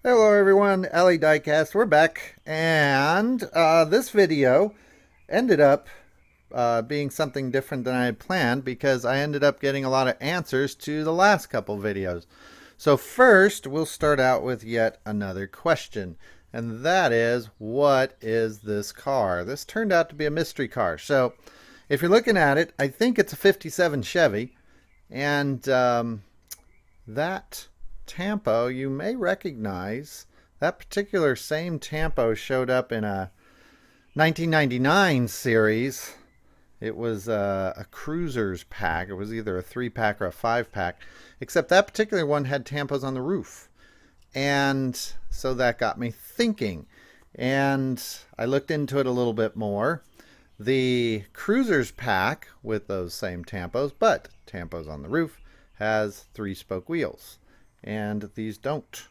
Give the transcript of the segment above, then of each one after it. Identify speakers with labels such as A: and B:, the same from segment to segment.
A: Hello everyone, Ali Diecast, we're back, and this video ended up being something different than I had planned because I ended up getting a lot of answers to the last couple videos. So first, we'll start out with yet another question, and that is, what is this car? This turned out to be a mystery car. So if you're looking at it, I think it's a 57 Chevy, and that Tampo you may recognize. That particular same Tampo showed up in a 1999 series. It was a cruisers pack. It was either a 3-pack or a 5-pack, except that particular one had tampos on the roof. And so that got me thinking, and I looked into it a little bit more. The cruisers pack with those same tampos, but tampos on the roof, has 3-spoke wheels, and these don't.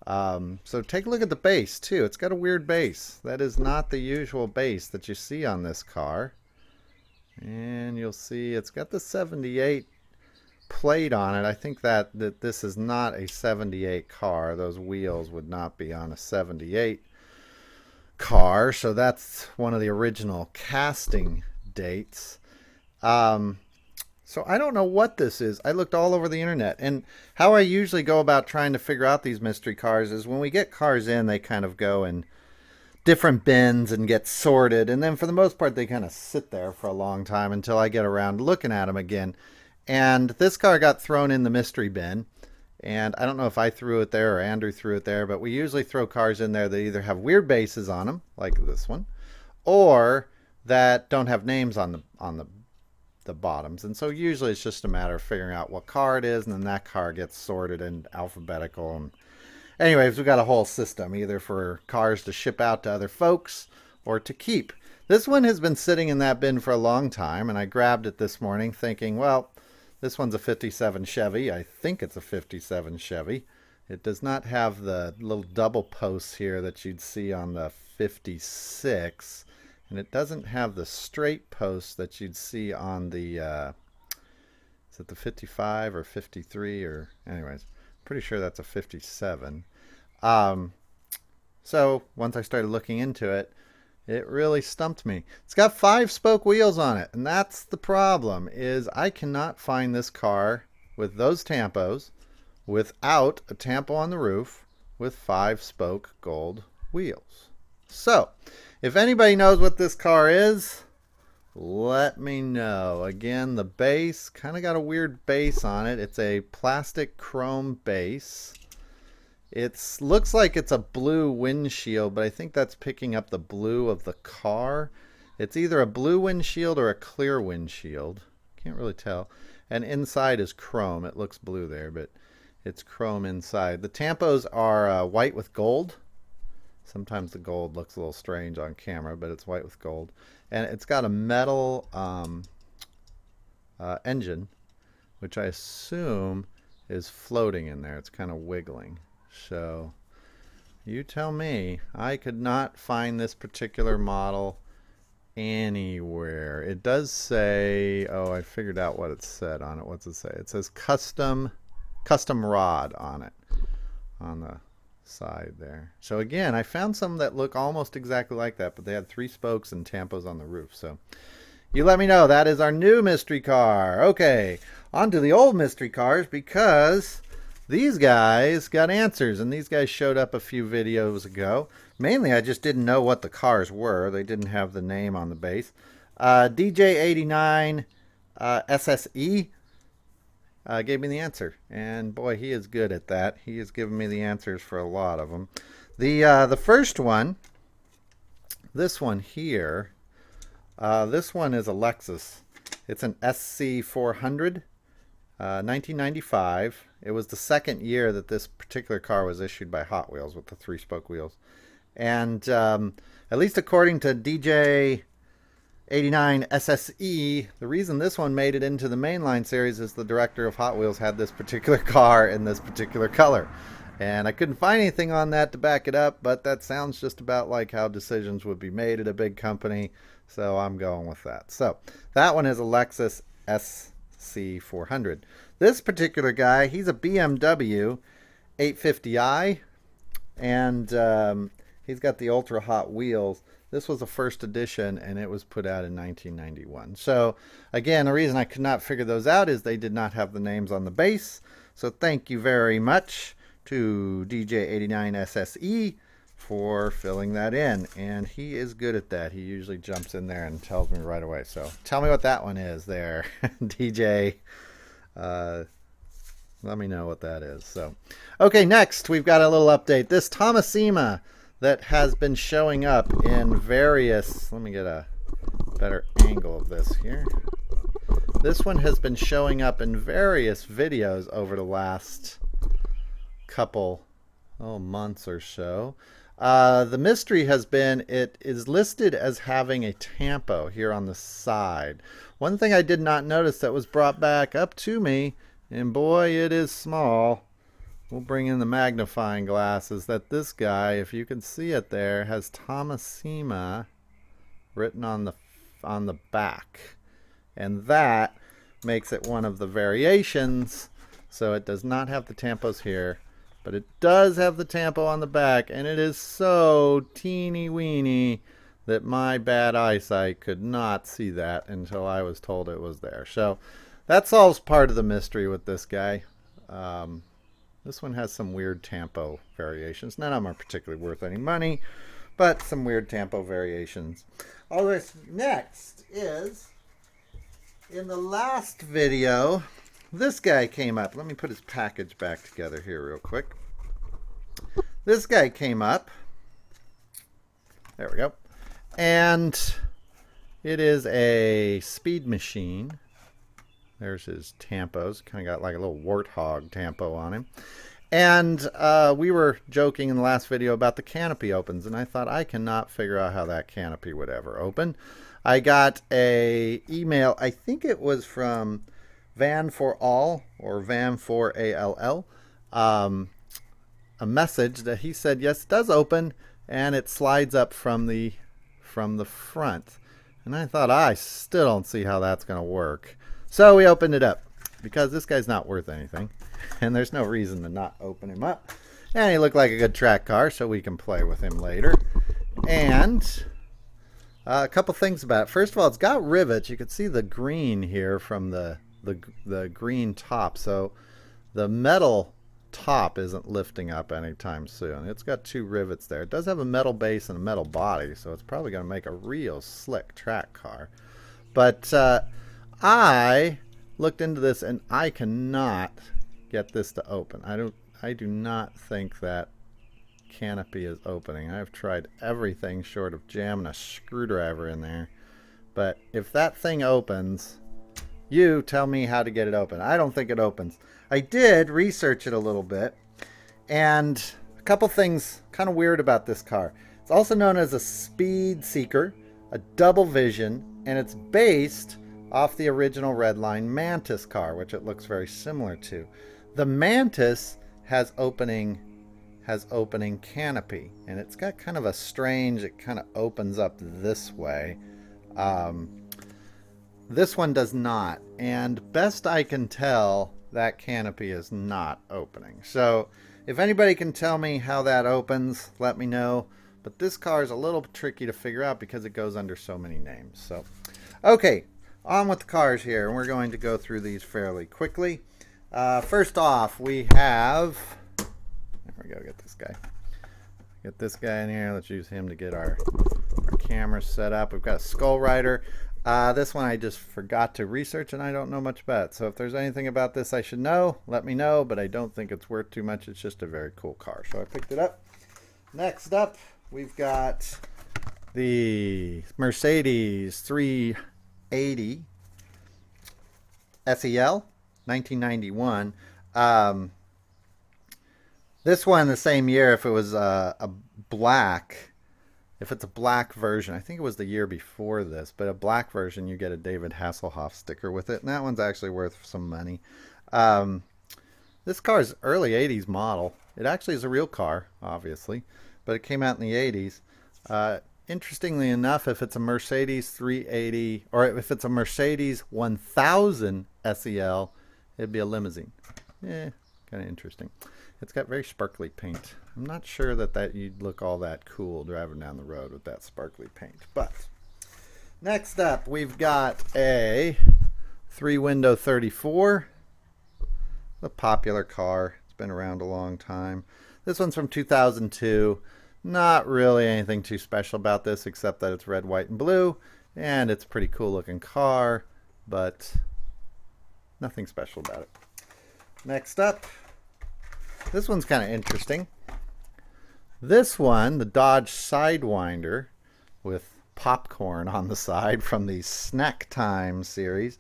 A: So take a look at the base too. It's got a weird base. That is not the usual base that you see on this car. And you'll see it's got the 78 plate on it. I think that this is not a 78 car. Those wheels would not be on a 78 car. So that's one of the original casting dates. So I don't know what this is. I looked all over the internet, and how I usually go about trying to figure out these mystery cars is when we get cars in, they kind of go in different bins and get sorted, and then for the most part they kind of sit there for a long time until I get around looking at them again. And this car got thrown in the mystery bin, and I don't know if I threw it there or Andrew threw it there, but we usually throw cars in there that either have weird bases on them, like this one, or that don't have names on the bottoms. And so usually it's just a matter of figuring out what car it is, and then that car gets sorted in alphabetical. And anyways, we got a whole system either for cars to ship out to other folks or to keep. This one has been sitting in that bin for a long time, and I grabbed it this morning thinking, well, this one's a 57 Chevy. I think it's a 57 Chevy. It does not have the little double posts here that you'd see on the 56. And it doesn't have the straight posts that you'd see on the, is it the 55 or 53 or, anyways, pretty sure that's a 57. So once I started looking into it, it really stumped me. It's got 5-spoke wheels on it, and that's the problem, is I cannot find this car with those tampos without a tampo on the roof with 5-spoke gold wheels. So if anybody knows what this car is, let me know. Again, the base kind of got a weird base on it. It's a plastic chrome base. It looks like it's a blue windshield, but I think that's picking up the blue of the car. It's either a blue windshield or a clear windshield. Can't really tell. And inside is chrome. It looks blue there, but it's chrome inside. The tampos are white with gold. Sometimes the gold looks a little strange on camera, but it's white with gold. And it's got a metal engine, which I assume is floating in there. It's kind of wiggling. So you tell me. I could not find this particular model anywhere. It does say, oh, I figured out what it said on it. What's it say? It says custom rod on it, on the side there. So again, I found some that look almost exactly like that, but they had 3 spokes and tampos on the roof. So you let me know. That is our new mystery car. Okay, on to the old mystery cars, because these guys got answers, and these guys showed up a few videos ago. Mainly I just didn't know what the cars were. They didn't have the name on the base. DJ89 SSE gave me the answer, and boy, he is good at that. He has given me the answers for a lot of them. The first one, this one here, this one is a Lexus. It's an SC400, 1995. It was the second year that this particular car was issued by Hot Wheels with the 3-spoke wheels. And at least according to DJ 89 SSE, the reason this one made it into the mainline series is the director of Hot Wheels had this particular car in this particular color. And I couldn't find anything on that to back it up, but that sounds just about like how decisions would be made at a big company, so I'm going with that. So that one is a Lexus SC400. This particular guy, he's a BMW 850i, And he's got the Ultra Hot wheels. This was a first edition, and it was put out in 1991. So, again, the reason I could not figure those out is they did not have the names on the base. So thank you very much to DJ89SSE for filling that in. And he is good at that. He usually jumps in there and tells me right away. So tell me what that one is there, DJ. Let me know what that is. So, okay, next we've got a little update. This Thomasima that has been showing up in various, let me get a better angle of this here. This one has been showing up in various videos over the last couple months or so. The mystery has been it is listed as having a tampo here on the side. One thing I did not notice that was brought back up to me, and boy, it is small. We'll bring in the magnifying glass, is that this guy, if you can see it there, has Thomasima written on the back. And that makes it one of the variations. So it does not have the tampos here, but it does have the tampo on the back, and it is so teeny weeny that my bad eyesight could not see that until I was told it was there. So that solves part of the mystery with this guy. This one has some weird tampo variations. None of them are particularly worth any money, but some weird tampo variations. All this next is, in the last video, this guy came up. Let me put his package back together here real quick. This guy came up. There we go. And it is a speed machine. There's his tampos. Kind of got like a little warthog tampo on him. And we were joking in the last video about the canopy opens, and I thought I cannot figure out how that canopy would ever open. I got a email, I think it was from Van4All or Van4ALL, a message that he said yes, it does open, and it slides up from the front. And I thought, I still don't see how that's going to work. So we opened it up because this guy's not worth anything, and there's no reason to not open him up. And he looked like a good track car, so we can play with him later. And a couple things about it. First of all, it's got rivets. You can see the green here from the green top. So the metal top isn't lifting up anytime soon. It's got two rivets there. It does have a metal base and a metal body, so it's probably going to make a real slick track car. But I looked into this, and I cannot get this to open. I do not think that canopy is opening. I've tried everything short of jamming a screwdriver in there. But if that thing opens, you tell me how to get it open. I don't think it opens. I did research it a little bit, and a couple things kind of weird about this car. It's also known as a speed seeker, a double vision, and it's based off the original Redline Mantis car, which it looks very similar to. The Mantis has opening canopy, and it's got kind of a strange, it kind of opens up this way. This one does not, and best I can tell, that canopy is not opening. So if anybody can tell me how that opens, let me know. But this car is a little tricky to figure out because it goes under so many names. So okay, on with the cars here, and we're going to go through these fairly quickly. First off, we have, there we go, get this guy. Get this guy in here. Let's use him to get our camera set up. We've got a Skull Rider. This one I just forgot to research, and I don't know much about it. So if there's anything about this I should know, let me know, but I don't think it's worth too much. It's just a very cool car. So I picked it up. Next up, we've got the Mercedes 380 SEL 1991. This one the same year, if it was a black, if it's a black version, I think it was the year before this, but a black version, you get a David Hasselhoff sticker with it, and that one's actually worth some money. This car is early 80s model. It actually is a real car, obviously, but it came out in the 80s. Interestingly enough, if it's a Mercedes 380, or if it's a Mercedes 1000 SEL, it'd be a limousine. Kind of interesting. It's got very sparkly paint. I'm not sure that you'd look all that cool driving down the road with that sparkly paint. But next up, we've got a 3-window 34. A popular car. It's been around a long time. This one's from 2002. Not really anything too special about this except that it's red, white, and blue. And it's a pretty cool looking car, but nothing special about it. Next up, this one's kind of interesting. This one, the Dodge Sidewinder with popcorn on the side from the Snack Time series.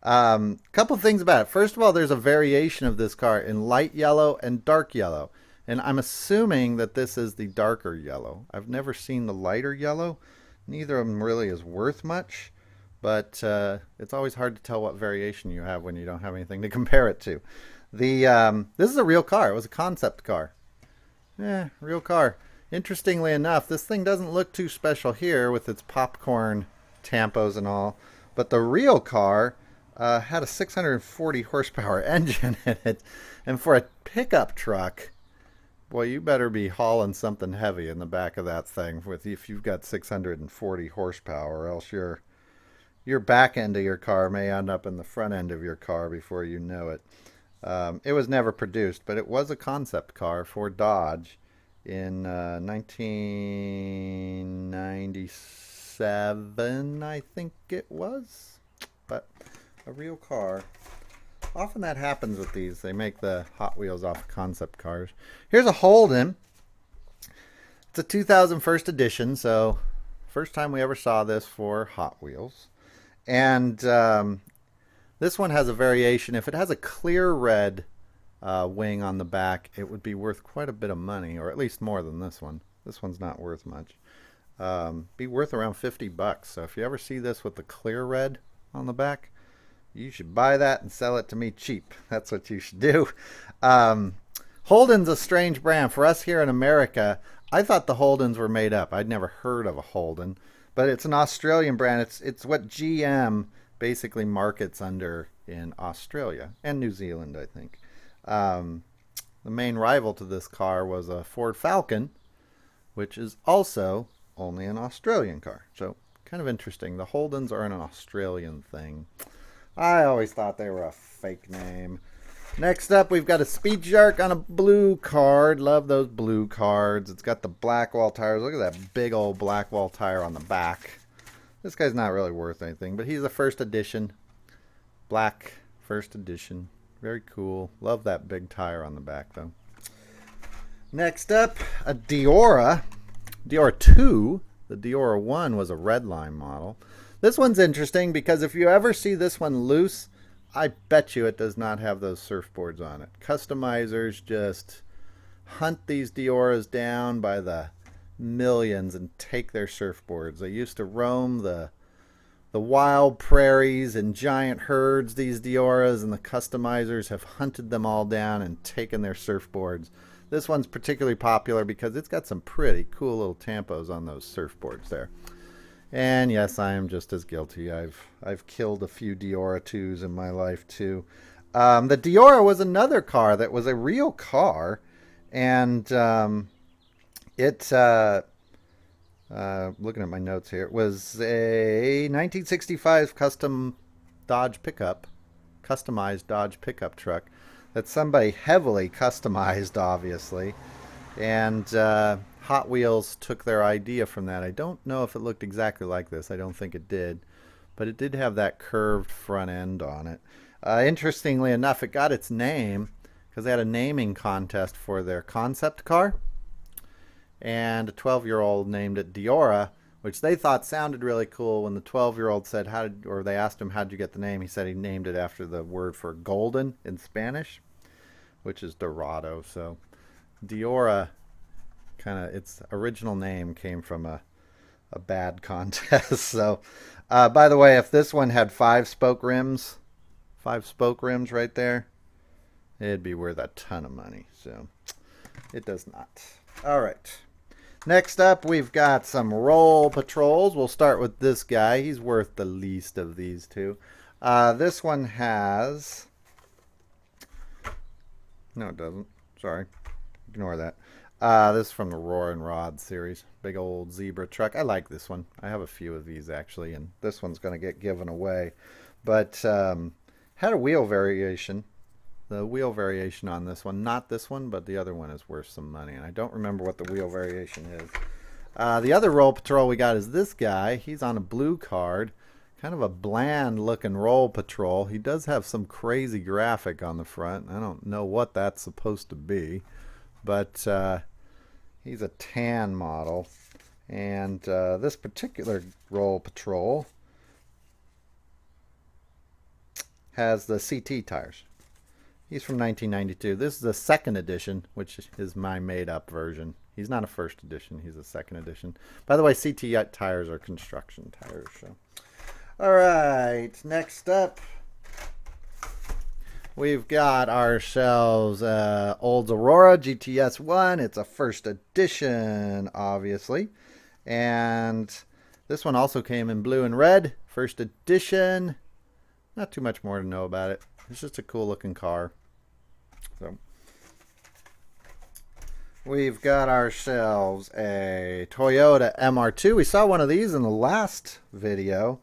A: Couple things about it. First of all, there's a variation of this car in light yellow and dark yellow. And I'm assuming that this is the darker yellow. I've never seen the lighter yellow. Neither of them really is worth much. But it's always hard to tell what variation you have when you don't have anything to compare it to. This is a real car. It was a concept car. Yeah, real car. Interestingly enough, this thing doesn't look too special here with its popcorn tampos and all. But the real car had a 640 horsepower engine in it. And for a pickup truck, boy, you better be hauling something heavy in the back of that thing if you've got 640 horsepower, or else your back end of your car may end up in the front end of your car before you know it. It was never produced, but it was a concept car for Dodge in 1997, I think it was. But a real car. Often that happens with these. They make the Hot Wheels off of concept cars. Here's a Holden. It's a 2001 edition, so first time we ever saw this for Hot Wheels. And this one has a variation. If it has a clear red wing on the back, it would be worth quite a bit of money, or at least more than this one. This one's not worth much. Be worth around $50. So if you ever see this with the clear red on the back, you should buy that and sell it to me cheap. That's what you should do. Holden's a strange brand. For us here in America, I thought the Holdens were made up. I'd never heard of a Holden. But it's an Australian brand. It's what GM basically markets under in Australia and New Zealand, I think. The main rival to this car was a Ford Falcon, which is also only an Australian car. So kind of interesting. The Holdens are an Australian thing. I always thought they were a fake name. Next up, we've got a Speed Shark on a blue card. Love those blue cards. It's got the black wall tires. Look at that big old black wall tire on the back. This guy's not really worth anything, but he's a first edition. Black first edition. Very cool. Love that big tire on the back, though. Next up, a Diora. Diora 2. The Diora 1 was a Redline model. This one's interesting because if you ever see this one loose, I bet you it does not have those surfboards on it. Customizers just hunt these Dioras down by the millions and take their surfboards. They used to roam the wild prairies in giant herds, these Dioras, and the customizers have hunted them all down and taken their surfboards. This one's particularly popular because it's got some pretty cool little tampos on those surfboards there. And yes, I am just as guilty. I've killed a few Diora 2s in my life too. The Diora was another car that was a real car, and looking at my notes here, it was a 1965 customized Dodge pickup truck that somebody heavily customized, obviously, and Hot Wheels took their idea from that. I don't know if it looked exactly like this. I don't think it did. But it did have that curved front end on it. Interestingly enough, it got its name because they had a naming contest for their concept car. And a 12-year-old named it Diora, which they thought sounded really cool. When the 12-year-old said, they asked him, how'd you get the name? He said he named it after the word for golden in Spanish, which is Dorado. So Diora, its original name came from a bad contest. So by the way, if this one had 5 spoke rims right there, it'd be worth a ton of money. So it does not. All right, next up we've got some Roll Patrols. We'll start with this guy. He's worth the least of these two. This one has, no it doesn't, Sorry. Ignore that. This is from the Roar and Rod series. Big old zebra truck. I like this one. I have a few of these actually, and this one's going to get given away. But had a wheel variation. The wheel variation on this one, not this one, but the other one is worth some money. And I don't remember what the wheel variation is. The other Roll Patrol we got is this guy. He's on a blue card. Kind of a bland looking Roll Patrol. He does have some crazy graphic on the front. I don't know what that's supposed to be. But he's a tan model. And this particular Roll Patrol has the CT tires. He's from 1992. This is the second edition, which is my made-up version. He's not a first edition. He's a second edition. By the way, CT tires are construction tires. So. All right, next up, we've got ourselves Olds Aurora GTS 1. It's a first edition, obviously. And this one also came in blue and red. First edition. Not too much more to know about it. It's just a cool looking car. So we've got ourselves a Toyota MR2. We saw one of these in the last video.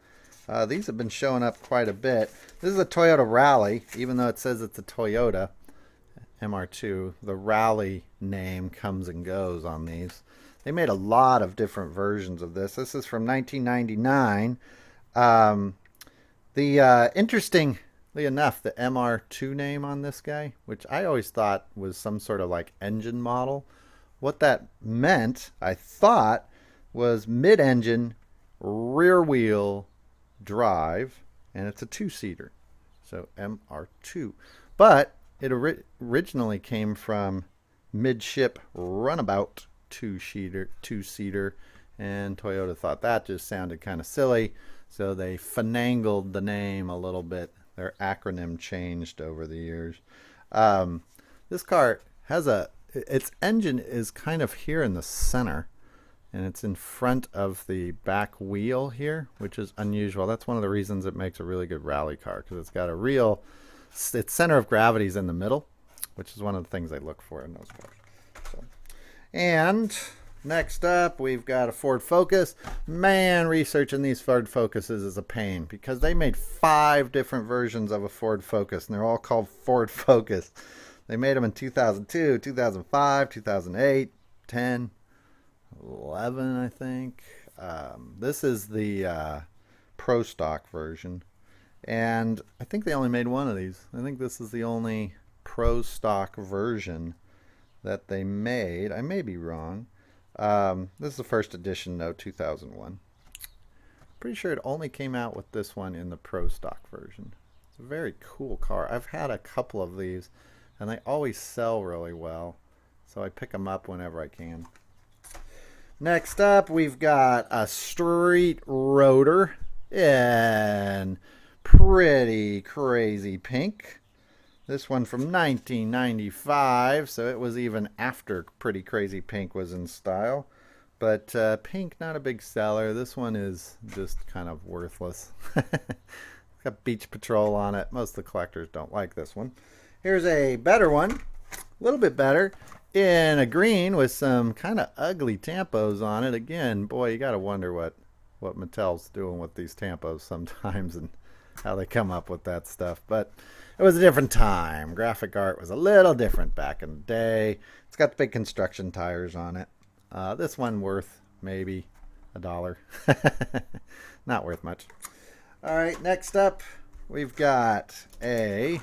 A: These have been showing up quite a bit. This is a Toyota Rally, even though it says it's a Toyota MR2. The Rally name comes and goes on these. They made a lot of different versions of this. This is from 1999. Interestingly enough, the MR2 name on this guy, which I always thought was some sort of like engine model, what that meant, I thought, was mid-engine, rear-wheel drive, and it's a two-seater, so MR2. But it originally came from midship runabout two-seater, and Toyota thought that just sounded kind of silly, so they finagled the name a little bit. Their acronym changed over the years. This car has its engine is kind of here in the center, and it's in front of the back wheel here, which is unusual. That's one of the reasons it makes a really good rally car, because it's got a real, its center of gravity is in the middle, which is one of the things I look for in those cars. So, and next up, we've got a Ford Focus. Man, researching these Ford Focuses is a pain, because they made 5 different versions of a Ford Focus, and they're all called Ford Focus. They made them in 2002, 2005, 2008, 10, 11, I think. This is the Pro Stock version, and I think they only made one of these. I think this is the only Pro Stock version that they made. I may be wrong. This is the first edition, though, 2001. Pretty sure it only came out with this one in the Pro Stock version. It's a very cool car. I've had a couple of these, and they always sell really well, so I pick them up whenever I can. Next up, we've got a Street Rotor in pretty crazy pink. This one from 1995, so it was even after Pretty Crazy Pink was in style. But pink, not a big seller. This one is just kind of worthless. Got Beach Patrol on it. Most of the collectors don't like this one. Here's a better one, a little bit better, in a green with some kind of ugly tampos on it. Again, boy, you got to wonder what Mattel's doing with these tampos sometimes and how they come up with that stuff. But it was a different time. Graphic art was a little different back in the day. It's got the big construction tires on it. This one worth maybe $1. Not worth much. All right, next up, we've got a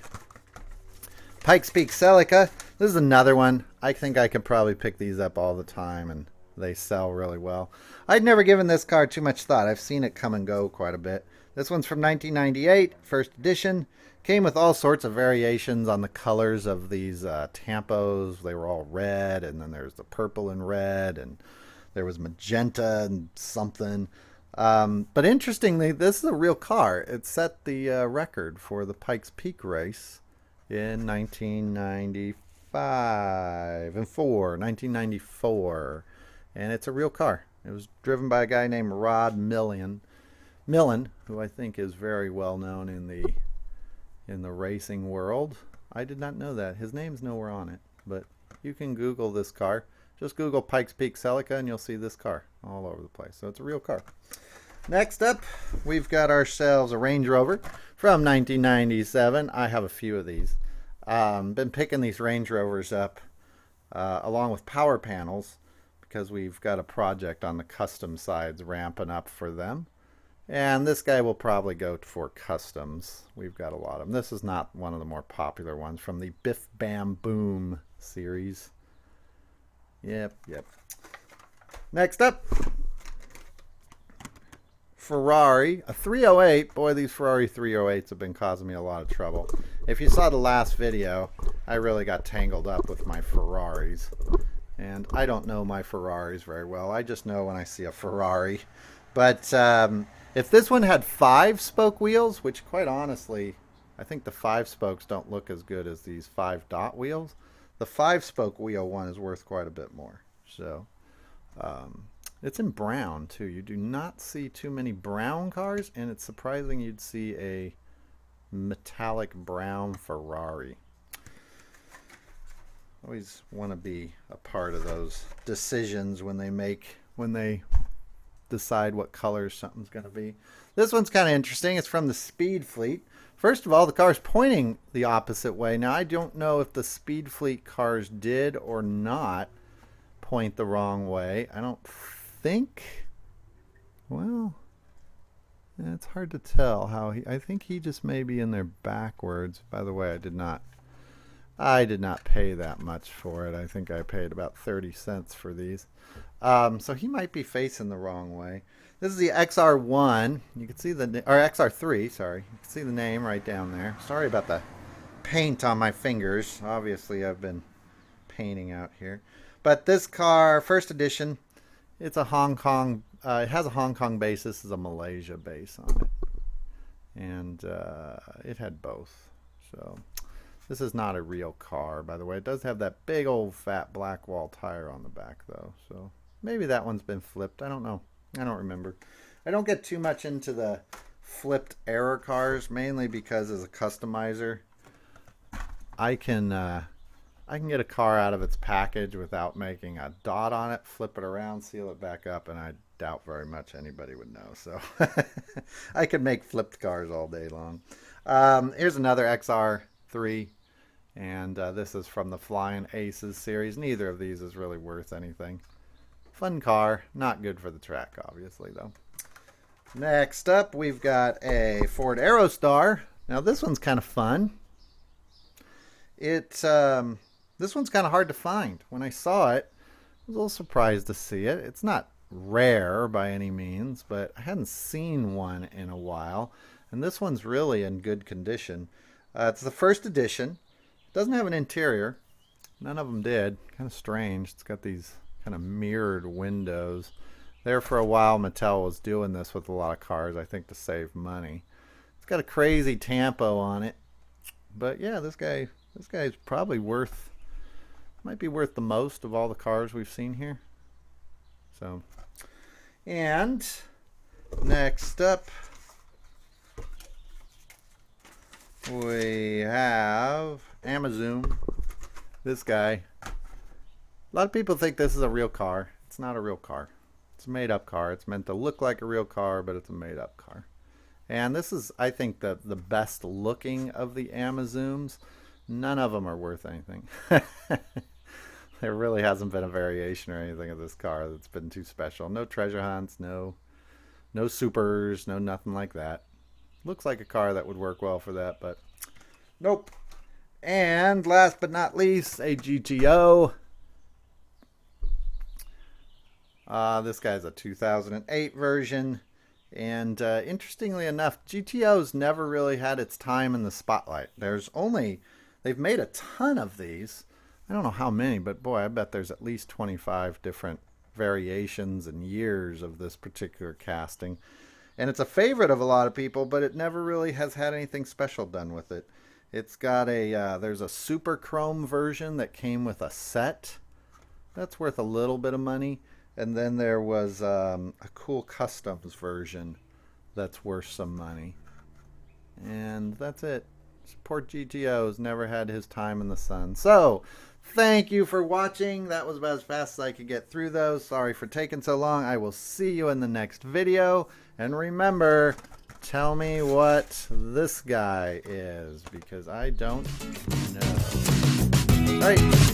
A: Pikes Peak CELICA. This is another one. I think I could probably pick these up all the time, and they sell really well. I'd never given this car too much thought. I've seen it come and go quite a bit. This one's from 1998, first edition. Came with all sorts of variations on the colors of these tampos. They were all red, and then there's the purple and red, and there was magenta and something. But interestingly, this is a real car. It set the record for the Pikes Peak race in 1994, and it's a real car. It was driven by a guy named Rod Millen, who I think is very well known in the racing world. I did not know that. His name's nowhere on it, but You can Google this car. Just Google Pikes Peak CELICA and you'll see this car all over the place. So it's a real car. Next up, we've got ourselves a Range Rover from 1997. I have a few of these. Been picking these Range Rovers up along with power panels because we've got a project on the custom sides ramping up for them. And this guy will probably go for customs. We've got a lot of them. This is not one of the more popular ones from the Biff Bam Boom series. Yep. Next up, Ferrari, a 308. Boy, these Ferrari 308s have been causing me a lot of trouble. If you saw the last video, I really got tangled up with my Ferraris. And I don't know my Ferraris very well. I just know when I see a Ferrari. But if this one had 5-spoke wheels, which quite honestly, I think the 5 spokes don't look as good as these 5-dot wheels. The 5-spoke wheel one is worth quite a bit more. So it's in brown too. You do not see too many brown cars, and it's surprising you'd see a metallic brown Ferrari. Always want to be a part of those decisions when they decide what colors something's going to be. This one's kind of interesting. It's from the Speed Fleet. First of all, the car's pointing the opposite way. Now, I don't know if the Speed Fleet cars did or not point the wrong way. I don't think. Well, it's hard to tell how I think he just may be in there backwards. By the way, I did not pay that much for it. I think I paid about 30 cents for these. So he might be facing the wrong way. This is the XR1. You can see the, or XR3, sorry. You can see the name right down there. Sorry about the paint on my fingers. Obviously, I've been painting out here. But this car, first edition, it's a Hong Kong, it has a Hong Kong base. This is a Malaysia base on it. And it had both. So this is not a real car, by the way. It does have that big old fat black wall tire on the back, though. So maybe that one's been flipped. I don't know. I don't remember. I don't get too much into the flipped error cars, mainly because as a customizer, I can get a car out of its package without making a dot on it, flip it around, seal it back up, and I doubt very much anybody would know. So I could make flipped cars all day long. Here's another XR3. And this is from the Flying Aces series. Neither of these is really worth anything. Fun car. Not good for the track, obviously, though. Next up, we've got a Ford Aerostar. Now, this one's kind of fun. This one's kind of hard to find. When I saw it, I was a little surprised to see it. It's not rare by any means, but I hadn't seen one in a while. And this one's really in good condition. It's the first edition. Doesn't have an interior. None of them did. Kind of strange. It's got these kind of mirrored windows. There for a while, Mattel was doing this with a lot of cars, I think, to save money. It's got a crazy tampo on it. But yeah, this guy's probably might be worth the most of all the cars we've seen here. So, and next up, we have Amazon. This guy. A lot of people think this is a real car. It's not a real car. It's a made-up car. It's meant to look like a real car, but it's a made-up car. And this is, I think, the best looking of the Amazons. None of them are worth anything. There really hasn't been a variation or anything of this car that's been too special. No treasure hunts, no supers, no nothing like that. Looks like a car that would work well for that, but nope. And last but not least, a GTO. This guy's a 2008 version. And interestingly enough, GTO's never really had its time in the spotlight. They've made a ton of these. I don't know how many, but boy, I bet there's at least 25 different variations and years of this particular casting. And it's a favorite of a lot of people, but it never really has had anything special done with it. It's got there's a super chrome version that came with a set. That's worth a little bit of money. And then there was a cool customs version that's worth some money. And that's it. Poor GTO's never had his time in the sun. So, Thank you for watching. That was about as fast as I could get through those. Sorry for taking so long. I will see you in the next video. And remember, tell me what this guy is, because I don't know. All right.